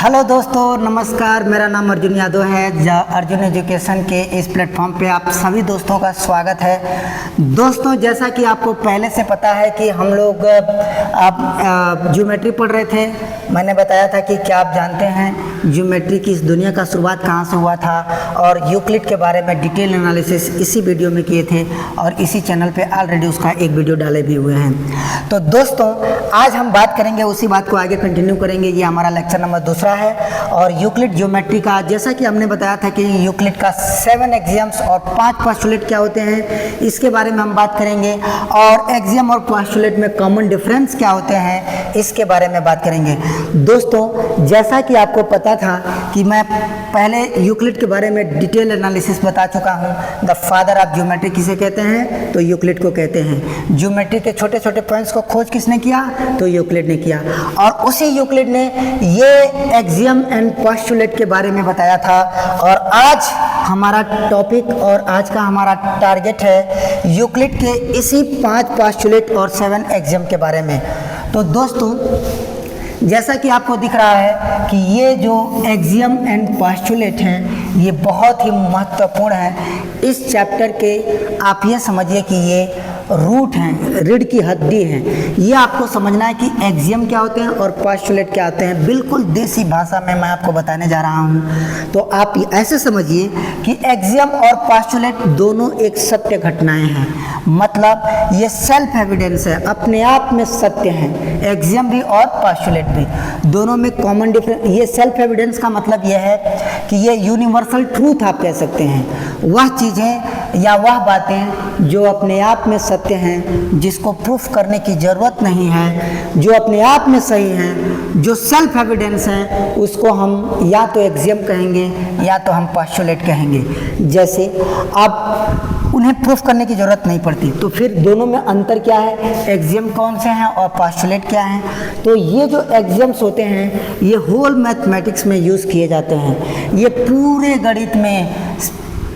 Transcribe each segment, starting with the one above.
Hello दोस्तों, नमस्कार। मेरा नाम अर्जुन यादव है। अर्जुन एजुकेशन के इस प्लेटफॉर्म पे आप सभी दोस्तों का स्वागत है। दोस्तों, जैसा कि आपको पहले से पता है कि हम लोग ज्योमेट्री पढ़ रहे थे। मैंने बताया था कि क्या आप जानते हैं ज्योमेट्री की इस दुनिया का शुरुआत कहाँ से हुआ था, और यूक्लिड के बारे में डिटेल एनालिसिस इसी वीडियो में किए थे और इसी चैनल पे ऑलरेडी उसका एक वीडियो डाले भी हुए हैं। तो दोस्तों, आज हम बात करेंगे, उसी बात को आगे कंटिन्यू करेंगे। ये हमारा लेक्चर नंबर दूसरा है और यूक्लिड ज्योमेट्री का, जैसा कि हमने बताया था कि यूक्लिड का 7 एक्सियम्स और 5 पोस्टुलेट क्या होते हैं, इसके बारे में हम बात करेंगे। और एक्सियम और पोस्टुलेट में कॉमन डिफरेंस क्या होते हैं, इसके बारे में बात करेंगे। दोस्तों, जैसा कि आपको पता था कि मैं पहले यूक्लिड के बारे में डिटेल एनालिसिस बता चुका हूँ। द फादर ऑफ ज्योमेट्री किसे कहते हैं, तो यूक्लिड को कहते हैं। ज्योमेट्री के छोटे छोटे पॉइंट्स को खोज किसने किया, तो यूक्लिड ने किया। और उसी यूक्लिड ने ये एक्सियम एंड पोस्टुलेट के बारे में बताया था। और आज हमारा टॉपिक और आज का हमारा टारगेट है यूक्लिड के इसी 5 पोस्टुलेट और 7 एक्सियम के बारे में। तो दोस्तों, जैसा कि आपको दिख रहा है कि ये जो एक्सियम एंड पोस्टुलेट हैं, ये बहुत ही महत्वपूर्ण है इस चैप्टर के। आप ये समझिए कि ये रूट हैं, रीढ़ की हड्डी हैं। ये आपको समझना है कि एक्सियम क्या होते हैं और पोस्टुलेट क्या होते हैं। बिल्कुल देसी भाषा में मैं आपको बताने जा रहा हूँ। तो आप ऐसे समझिए कि एक्सियम और पोस्टुलेट दोनों एक सत्य घटनाएं हैं। मतलब ये सेल्फ एविडेंस है, अपने आप में सत्य हैं। एक्सियम भी और पोस्टुलेट भी, दोनों में कॉमन डिफरेंस। ये सेल्फ एविडेंस का मतलब यह है कि ये यूनिवर्सल ट्रूथ आप कह सकते हैं। वह चीज़ें या वह बातें जो अपने आप में सत्य हैं, जिसको प्रूफ करने की ज़रूरत नहीं है, जो अपने आप में सही हैं, जो सेल्फ एविडेंस हैं, उसको हम या तो एक्सियम कहेंगे या तो हम पोस्टुलेट कहेंगे। जैसे अब उन्हें प्रूफ करने की ज़रूरत नहीं पड़ती, तो फिर दोनों में अंतर क्या है, एक्सियम कौन से हैं और पोस्टुलेट क्या हैं। तो ये जो एक्सियम्स होते हैं, ये होल मैथमेटिक्स में यूज़ किए जाते हैं। ये पूरे गणित में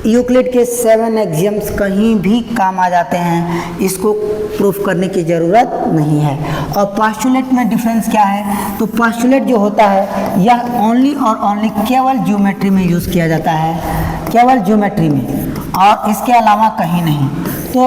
यूक्लिड के 7 एक्सियम्स कहीं भी काम आ जाते हैं, इसको प्रूफ करने की ज़रूरत नहीं है। और पोस्टुलेट में डिफरेंस क्या है, तो पोस्टुलेट जो होता है यह ओनली और ओनली केवल ज्योमेट्री में यूज़ किया जाता है, केवल ज्योमेट्री में, और इसके अलावा कहीं नहीं। तो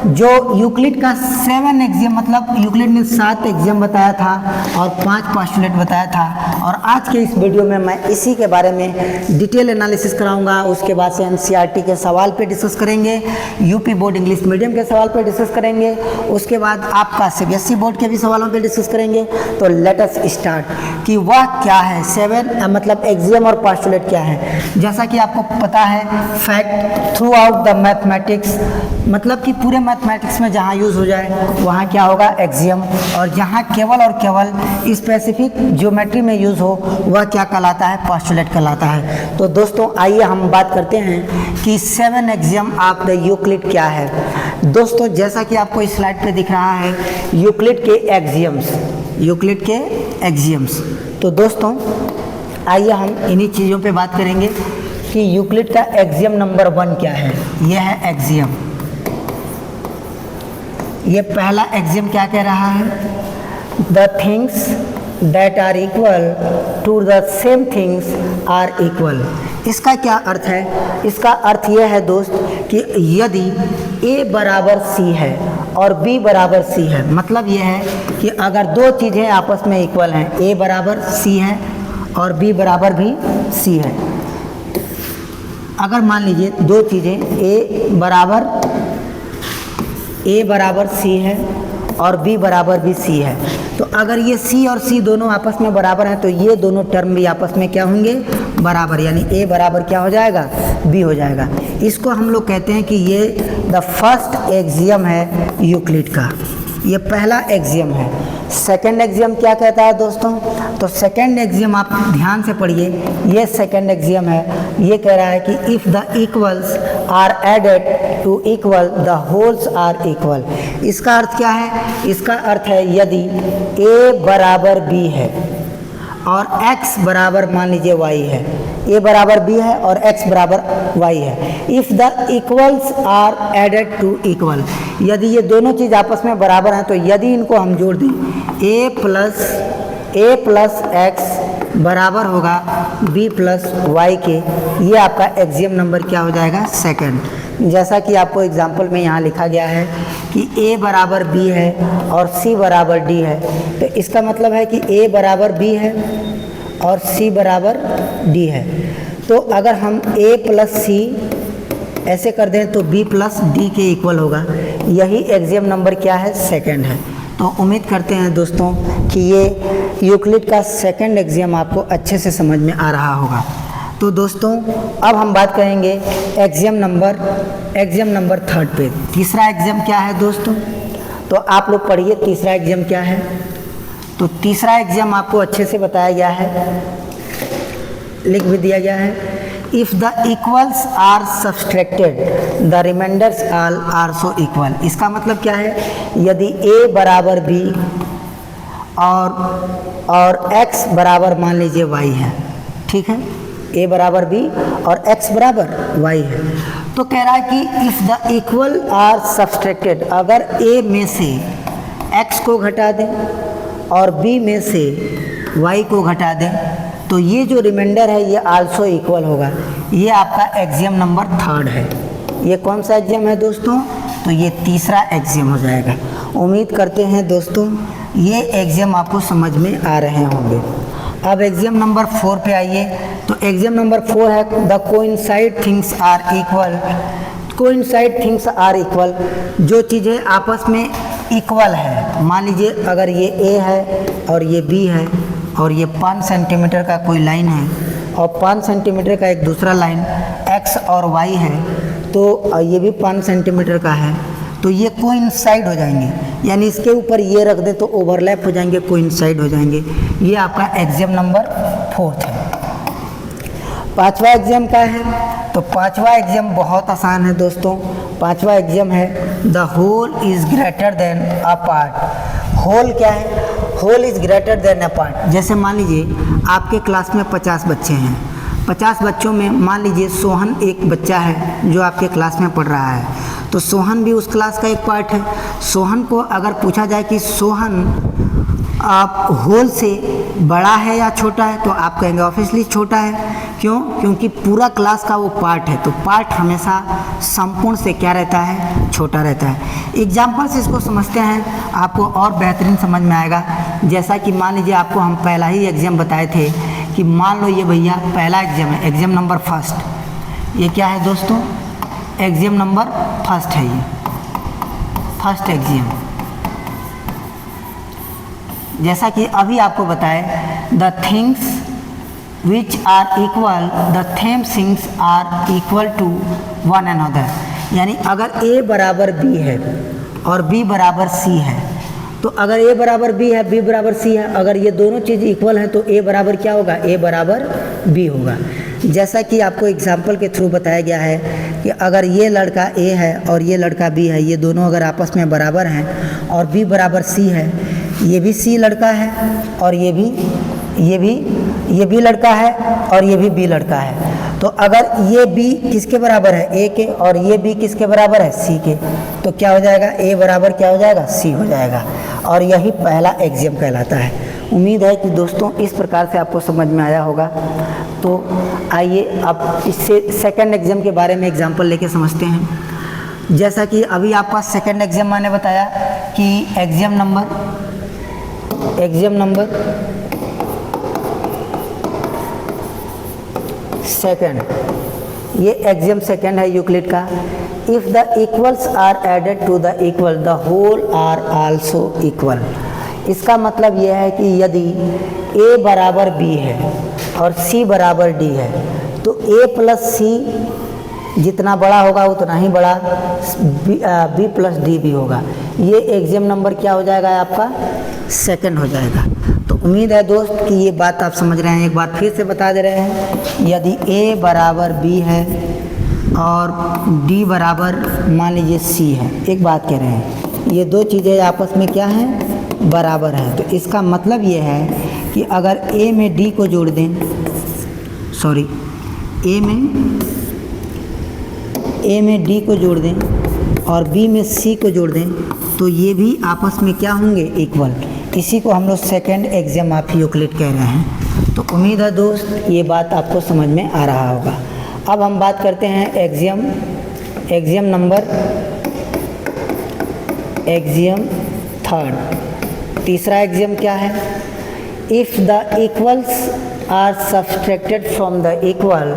जो यूक्लिड का 7 एक्सियम, मतलब यूक्लिड ने 7 एक्सियम बताया था और 5 पोस्टुलेट बताया था। और आज के इस वीडियो में मैं इसी के बारे में डिटेल एनालिसिस कराऊंगा। उसके बाद से एनसीईआरटी के सवाल पे डिस्कस करेंगे, यूपी बोर्ड इंग्लिश मीडियम के सवाल पे डिस्कस करेंगे, उसके बाद आपका सीबीएसई बोर्ड के भी सवालों पे डिस्कस करेंगे। तो लेट अस स्टार्ट कि वह क्या है 7, मतलब एक्सियम और पोस्टुलेट क्या है। जैसा कि आपको पता है, fact through out the mathematics, मतलब कि पूरे मैथमेटिक्स में जहाँ यूज़ हो जाए वहाँ क्या होगा, एक्सियम। और जहाँ केवल और केवल स्पेसिफिक ज्योमेट्री में यूज़ हो वह क्या कहलाता है, पोस्टुलेट कहलाता है। तो दोस्तों, आइए हम बात करते हैं कि 7 एक्सियम ऑफ द यूक्लिड क्या है। दोस्तों, जैसा कि आपको इस स्लाइड पे दिख रहा है यूक्लिड के एक्सियम्स, यूक्लिड के एक्सियम्स। तो दोस्तों, आइए हम इन्हीं चीज़ों पे बात करेंगे कि यूक्लिड का एक्सियम नंबर 1 क्या है। यह है एक्सियम। ये पहला एक्सियम क्या कह रहा है, the things that are equal to the same things are equal. इसका क्या अर्थ है, इसका अर्थ यह है दोस्त कि यदि a बराबर c है और b बराबर c है, मतलब यह है कि अगर दो चीज़ें आपस में इक्वल हैं, a बराबर c है और b बराबर भी c है। अगर मान लीजिए दो चीज़ें a बराबर c है और b बराबर भी c है, तो अगर ये c और c दोनों आपस में बराबर हैं तो ये दोनों टर्म भी आपस में क्या होंगे, बराबर, यानी a बराबर क्या हो जाएगा, b हो जाएगा। इसको हम लोग कहते हैं कि ये द फर्स्ट एक्सियम है यूक्लिड का, ये पहला एक्सियम है। सेकंड एक्सियम क्या कहता है दोस्तों, तो सेकंड एक्सियम आप ध्यान से पढ़िए। ये सेकंड एक्सियम है, ये कह रहा है कि if the equals are added to equal the wholes are equal. इसका अर्थ क्या है, इसका अर्थ है यदि a बराबर b है और x बराबर मान लीजिए y है, a बराबर b है और x बराबर y है। If the equals are added to equal, यदि ये दोनों चीज़ आपस में बराबर हैं तो यदि इनको हम जोड़ दें a प्लस x बराबर होगा b प्लस वाई के। ये आपका एक्सियम नंबर क्या हो जाएगा, सेकंड। जैसा कि आपको एग्जाम्पल में यहाँ लिखा गया है कि a बराबर b है और c बराबर d है, तो इसका मतलब है कि a बराबर b है और c बराबर d है। तो अगर हम a प्लस c ऐसे कर दें तो b प्लस d के इक्वल होगा। यही एक्सियम नंबर क्या है, सेकंड है। तो उम्मीद करते हैं दोस्तों कि ये यूक्लिड का सेकंड एक्सियम आपको अच्छे से समझ में आ रहा होगा। तो दोस्तों अब हम बात करेंगे एक्सियम नंबर थर्ड पे। तीसरा एक्सियम क्या है दोस्तों, तो आप लोग पढ़िए तीसरा एक्सियम क्या है। तो तीसरा एक्सियम आपको अच्छे से बताया गया है, लिख भी दिया गया है। If the equals are subtracted the remainders are also equal. इसका मतलब क्या है, यदि a बराबर b और x बराबर मान लीजिए y है, ठीक है, a बराबर b और x बराबर y है, तो कह रहा है कि if the equal are subtracted, अगर a में से x को घटा दें और b में से y को घटा दें तो ये जो रिमाइंडर है ये आल्सो इक्वल होगा। ये आपका एक्सियम नंबर थर्ड है। ये कौन सा एक्सियम है दोस्तों, तो ये तीसरा एक्सियम हो जाएगा। उम्मीद करते हैं दोस्तों ये एक्सियम आपको समझ में आ रहे होंगे। अब एक्सियम नंबर 4 पे आइए। तो एक्सियम नंबर 4 है the coincide things are equal. Coincide things are equal, जो चीज़ें आपस में इक्वल है, मान लीजिए अगर ये a है और ये b है और ये 5 सेंटीमीटर का कोई लाइन है और 5 सेंटीमीटर का एक दूसरा लाइन x और y है, तो ये भी 5 सेंटीमीटर का है, तो ये कोइंसाइड हो जाएंगे, यानी इसके ऊपर ये रख दे तो ओवरलैप हो जाएंगे, कोइंसाइड हो जाएंगे। ये आपका एक्सियम नंबर 4 है। पांचवा एक्सियम क्या है, तो पांचवा एक्सियम बहुत आसान है दोस्तों। पांचवा एक्सियम है the whole is greater than a part. Whole क्या है, whole is greater than a part. जैसे मान लीजिए आपके क्लास में 50 बच्चे हैं, 50 बच्चों में मान लीजिए सोहन एक बच्चा है जो आपके क्लास में पढ़ रहा है, तो सोहन भी उस क्लास का एक पार्ट है। सोहन को अगर पूछा जाए कि सोहन आप होल से बड़ा है या छोटा है, तो आप कहेंगे ऑब्वियसली छोटा है। क्यों, क्योंकि पूरा क्लास का वो पार्ट है, तो पार्ट हमेशा संपूर्ण से क्या रहता है, छोटा रहता है। एग्जाम्पल से इसको समझते हैं, आपको और बेहतरीन समझ में आएगा। जैसा कि मान लीजिए आपको हम पहला ही एग्जाम बताए थे कि मान लो ये भैया पहला एग्जाम है, एग्जाम नंबर फर्स्ट। ये क्या है दोस्तों, एग्जाम नंबर फर्स्ट है, ये फर्स्ट एग्जाम। जैसा कि अभी आपको बताए the things which are equal, the same things are equal to one another. यानी अगर a बराबर b है और b बराबर c है, तो अगर a बराबर b है, b बराबर c है, अगर ये दोनों चीज़ इक्वल हैं तो a बराबर क्या होगा, a बराबर b होगा। जैसा कि आपको एग्जाम्पल के थ्रू बताया गया है कि अगर ये लड़का a है और ये लड़का b है, ये दोनों अगर आपस में बराबर हैं और b बराबर c है, ये भी c लड़का है और ये भी लड़का है और ये भी b लड़का है, तो अगर ये b किसके बराबर है, a के, और ये b किसके बराबर है, c के, तो क्या हो जाएगा, a बराबर क्या हो जाएगा, c हो जाएगा। और यही पहला एक्सियम कहलाता है। उम्मीद है कि दोस्तों इस प्रकार से आपको समझ में आया होगा। तो आइए अब इससे सेकंड एग्जाम के बारे में एग्जांपल लेके समझते हैं। जैसा कि अभी आपका सेकंड एग्जाम मैंने बताया कि एग्जाम नंबर सेकंड, ये एग्जाम सेकंड है यूक्लिड का। If the equals are added to the equal the whole are also equal. इसका मतलब यह है कि यदि a बराबर b है और c बराबर d है, तो a प्लस c जितना बड़ा होगा उतना ही बड़ा b प्लस d भी होगा। ये एग्जाम नंबर क्या हो जाएगा, आपका सेकंड हो जाएगा। तो उम्मीद है दोस्त कि ये बात आप समझ रहे हैं। एक बार फिर से बता दे रहे हैं, यदि a बराबर b है और d बराबर मान लीजिए c है, एक बात कह रहे हैं, ये दो चीज़ें आपस में क्या हैं, बराबर हैं, तो इसका मतलब ये है कि अगर a में d को जोड़ दें, सॉरी a में d को जोड़ दें और b में c को जोड़ दें, तो ये भी आपस में क्या होंगे, इक्वल। इसी को हम लोग सेकेंड एग्जाम ऑफ यूक्लिड कह रहे हैं। तो उम्मीद है दोस्त ये बात आपको समझ में आ रहा होगा। अब हम बात करते हैं एग्जियम थर्ड। तीसरा एग्जियम क्या है? If the equals are subtracted from the equal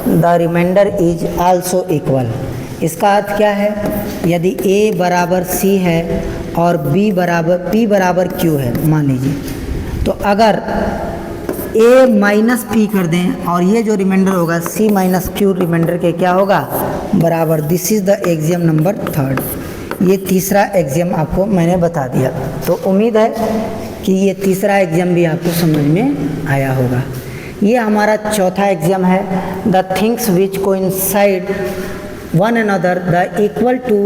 the remainder is also equal. इसका अर्थ क्या है? यदि a बराबर c है और p बराबर q है मान लीजिए, तो अगर a माइनस पी कर दें और ये जो रिमाइंडर होगा c माइनस क्यू रिमाइंडर के क्या होगा? बराबर। This is the axiom number third. ये तीसरा एग्जियम आपको मैंने बता दिया। तो उम्मीद है कि ये तीसरा एग्जियम भी आपको समझ में आया होगा। ये हमारा चौथा एग्जियम है, the things which coincide one another the equal to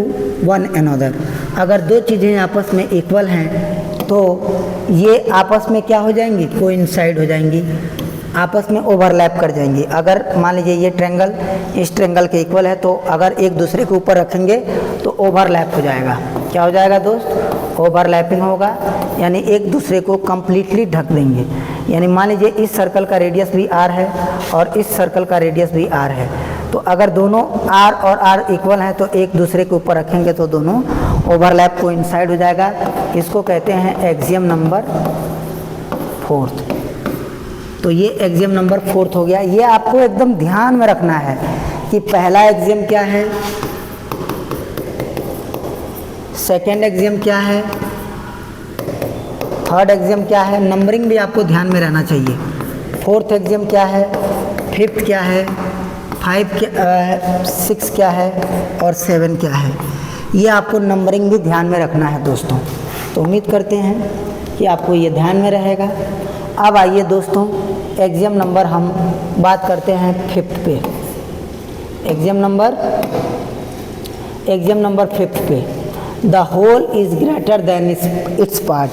one another. अगर दो चीज़ें आपस में इक्वल हैं तो ये आपस में क्या हो जाएंगी? कोइंसाइड हो जाएंगी, आपस में ओवरलैप कर जाएंगी। अगर मान लीजिए ये ट्रायंगल इस ट्रायंगल के इक्वल है तो अगर एक दूसरे के ऊपर रखेंगे तो ओवरलैप हो जाएगा। क्या हो जाएगा दोस्त? ओवरलैपिंग होगा, यानी एक दूसरे को कम्प्लीटली ढक देंगे। यानी मान लीजिए इस सर्कल का रेडियस भी r है और इस सर्कल का रेडियस भी r है, तो अगर दोनों r और r इक्वल हैं तो एक दूसरे के ऊपर रखेंगे तो दोनों ओवरलैप कोइंसाइड हो जाएगा। इसको कहते हैं एग्जियम नंबर फोर्थ। तो ये एग्जियम नंबर फोर्थ हो गया। ये आपको एकदम ध्यान में रखना है कि पहला एग्जियम क्या है, सेकेंड एग्जियम क्या है, थर्ड एग्जियम क्या है। नंबरिंग भी आपको ध्यान में रहना चाहिए। फोर्थ एग्जियम क्या है, फिफ्थ क्या है, 6 क्या है और 7 क्या है। ये आपको नंबरिंग भी ध्यान में रखना है दोस्तों। तो उम्मीद करते हैं कि आपको ये ध्यान में रहेगा। अब आइए दोस्तों, एग्जियम नंबर हम बात करते हैं फिफ्थ पे। एग्जियम नंबर फिफ्थ पे, the whole is greater than its part.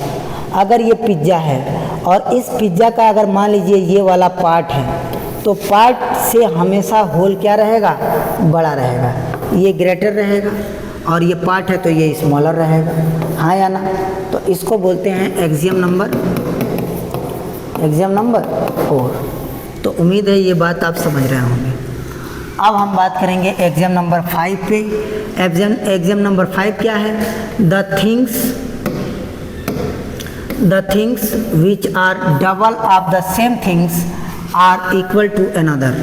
अगर ये पिज्ज़ा है और इस पिज्ज़ा का अगर मान लीजिए ये वाला पार्ट है तो पार्ट से हमेशा होल क्या रहेगा? बड़ा रहेगा। ये ग्रेटर रहेगा और ये पार्ट है तो ये स्मॉलर रहेगा, हाँ या ना? तो इसको बोलते हैं एग्जियम नंबर 4। तो उम्मीद है ये बात आप समझ रहे होंगे। अब हम बात करेंगे एग्जियम नंबर 5 पे। एग्जियम नंबर 5 क्या है? The things which are double of the same things are equal to another.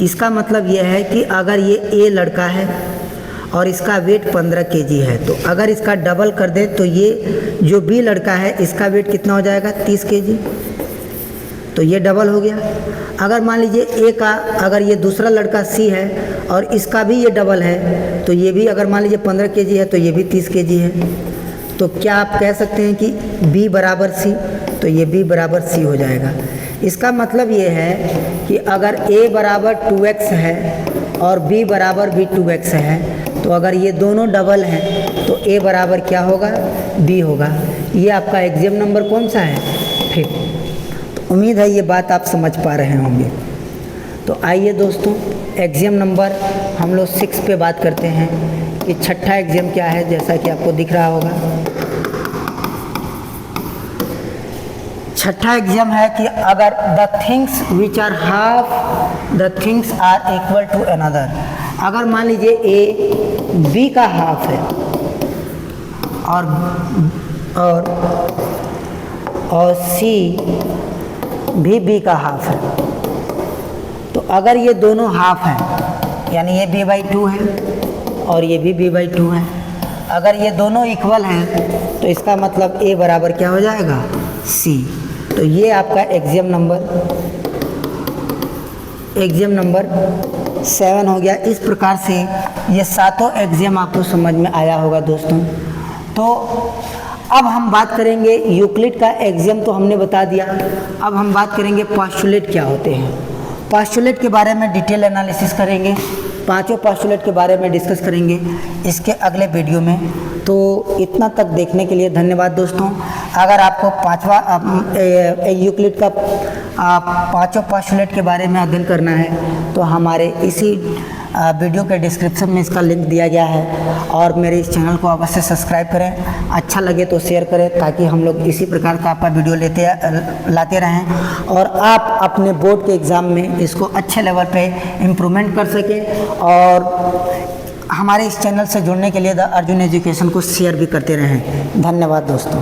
इसका मतलब यह है कि अगर ये ए लड़का है और इसका वेट 15 kg है, तो अगर इसका डबल कर दे तो ये जो बी लड़का है इसका वेट कितना हो जाएगा? 30 kg। तो ये डबल हो गया। अगर मान लीजिए ए का अगर ये दूसरा लड़का सी है और इसका भी ये डबल है तो ये भी अगर मान लीजिए 15 kg है तो ये भी 30 kg है। तो क्या आप कह सकते हैं कि b बराबर c? तो ये b बराबर c हो जाएगा। इसका मतलब ये है कि अगर a बराबर 2x है और b बराबर भी 2x है तो अगर ये दोनों डबल हैं तो a बराबर क्या होगा? b होगा। ये आपका एग्जियम नंबर कौन सा है? 5। तो उम्मीद है ये बात आप समझ पा रहे होंगे। तो आइए दोस्तों, एग्जियम नंबर हम लोग 6 पे बात करते हैं कि छठा एग्जियम क्या है। जैसा कि आपको दिख रहा होगा, छठा एग्जियम है कि अगर the things which are half the things are equal to another. अगर मान लीजिए ए बी का हाफ है और सी भी बी का हाफ है, तो अगर ये दोनों हाफ हैं यानी ये b/2 है और ये भी b/2 है, अगर ये दोनों इक्वल हैं तो इसका मतलब a बराबर क्या हो जाएगा? c। तो ये आपका एग्जियम नंबर 7 हो गया। इस प्रकार से ये सातों एग्जियम आपको समझ में आया होगा दोस्तों। तो अब हम बात करेंगे यूक्लिड का एग्जियम तो हमने बता दिया। अब हम बात करेंगे पोस्टुलेट क्या होते हैं। पोस्टुलेट के बारे में डिटेल एनालिसिस करेंगे, पांचों पोस्टुलेट के बारे में डिस्कस करेंगे इसके अगले वीडियो में। तो इतना तक देखने के लिए धन्यवाद दोस्तों। अगर आपको पांचवा यूक्लिड का पाँचों पोस्टुलेट के बारे में अध्ययन करना है तो हमारे इसी वीडियो के डिस्क्रिप्शन में इसका लिंक दिया गया है। और मेरे इस चैनल को अवश्य सब्सक्राइब करें, अच्छा लगे तो शेयर करें, ताकि हम लोग इसी प्रकार का आपका वीडियो लाते रहें और आप अपने बोर्ड के एग्ज़ाम में इसको अच्छे लेवल पे इम्प्रूवमेंट कर सकें। और हमारे इस चैनल से जुड़ने के लिए द अर्जुन एजुकेशन को शेयर भी करते रहें। धन्यवाद दोस्तों।